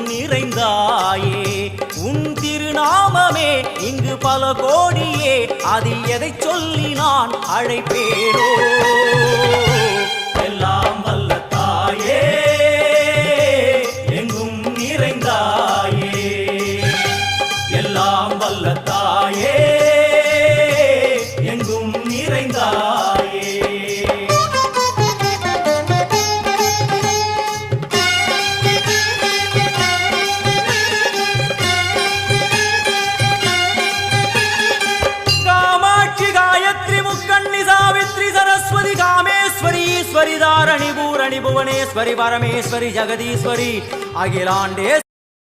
நிறைந்தாயே உன் திருநாமமே இங்கு பல கோடியே அதில் எதை சொல்லி நான் அழைப்பேனோ எல்லாம் வல்ல தாயே எங்கும் நிறைந்தாயே எல்லாம் வல்ல தாயே எங்கும் நிறைந்தாயே सरस्वती कामेश्वरी ईश्वरी धारणी भूरणी भुवनेश्वरी परमेश्वरी जगदीश्वरी अखिलांडे